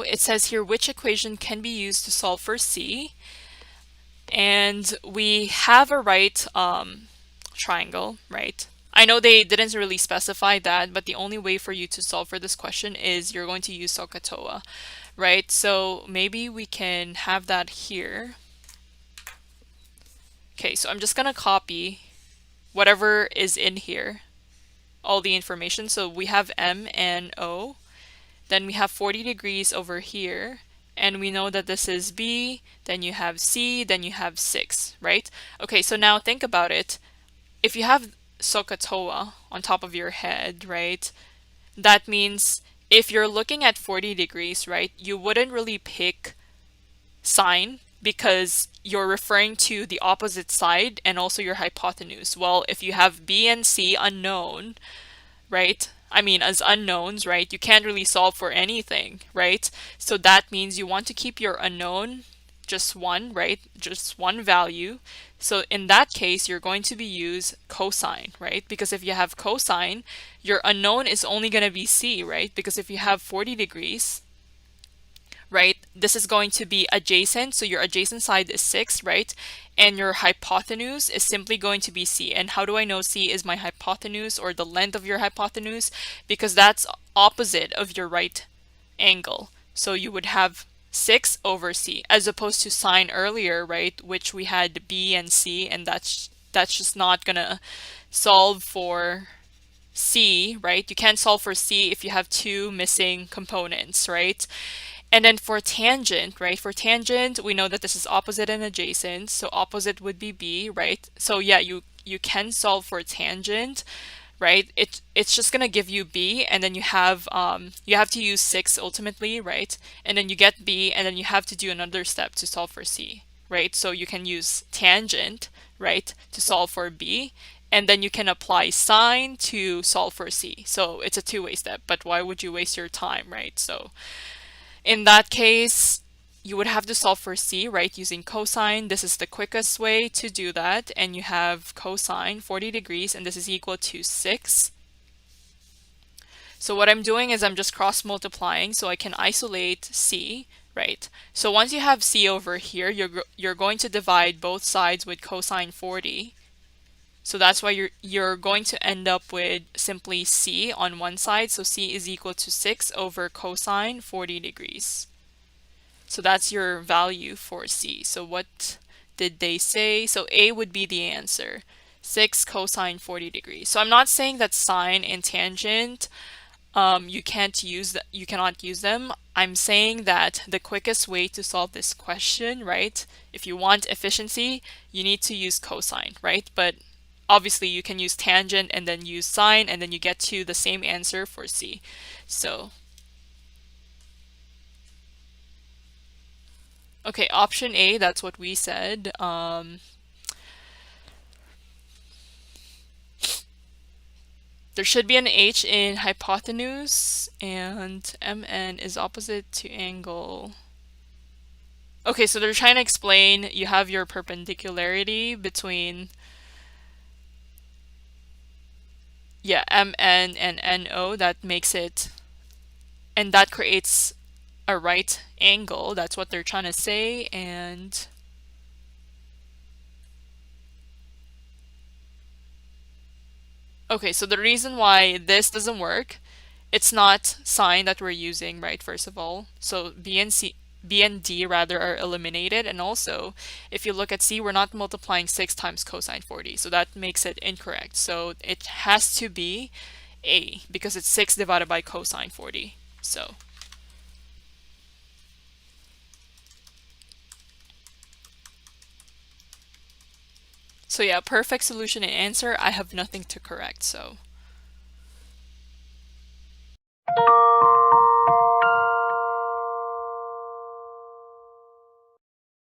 it says here which equation can be used to solve for C. And we have a right triangle, right? I know they didn't really specify that, but the only way for you to solve for this question is you're going to use SOHCAHTOA, right? So maybe we can have that here. Okay, so I'm just gonna copy whatever is in here, all the information. So we have M and O, then we have 40 degrees over here, and we know that this is B, then you have C, then you have 6, right? Okay, so now think about it. If you have SOHCAHTOA on top of your head, right, that means if you're looking at 40 degrees, right, you wouldn't really pick sine because you're referring to the opposite side and also your hypotenuse. Well, if you have B and C unknown, right? I mean, as unknowns, right? You can't really solve for anything, right? So that means you want to keep your unknown just one, right? Just one value. So in that case, you're going to be use cosine, right? Because if you have cosine, your unknown is only going to be C, right? Because if you have 40 degrees, right, this is going to be adjacent. So your adjacent side is 6, right? And your hypotenuse is simply going to be C. And how do I know C is my hypotenuse or the length of your hypotenuse? Because that's opposite of your right angle. So you would have 6 over C as opposed to sine earlier, right? Which we had B and C, and that's just not gonna solve for C, right? You can't solve for C if you have two missing components, right? And then for tangent, right? For tangent, we know that this is opposite and adjacent. So opposite would be B, right? So yeah, you can solve for tangent, right? It's just gonna give you B, and then you have to use 6 ultimately, right? And then you get B, and then you have to do another step to solve for C, right? So you can use tangent, right, to solve for B, and then you can apply sine to solve for C. So it's a two-way step, but why would you waste your time, right? So in that case, you would have to solve for C, right, using cosine. This is the quickest way to do that. And you have cosine 40 degrees, and this is equal to 6. So what I'm doing is I'm just cross multiplying so I can isolate C, right? So once you have C over here, you're going to divide both sides with cosine 40. So that's why you're going to end up with simply C on one side. So C is equal to 6 over cosine 40 degrees. So that's your value for C. So what did they say? So A would be the answer, 6 cosine 40 degrees. So I'm not saying that sine and tangent, you cannot use them. I'm saying that the quickest way to solve this question, right? If you want efficiency, you need to use cosine, right? But obviously you can use tangent and then use sine, and then you get to the same answer for C. So okay, option A, that's what we said. There should be an H in hypotenuse, and MN is opposite to angle. Okay, so they're trying to explain you have your perpendicularity between, yeah, MN and NO. That makes it, and that creates a right angle. That's what they're trying to say. And okay, so the reason why this doesn't work, it's not sine that we're using, right, first of all. So B and D rather are eliminated. And also, if you look at C, we're not multiplying 6 times cosine 40. So that makes it incorrect. So it has to be A because it's 6 divided by cosine 40. So yeah, perfect solution and answer. I have nothing to correct, so.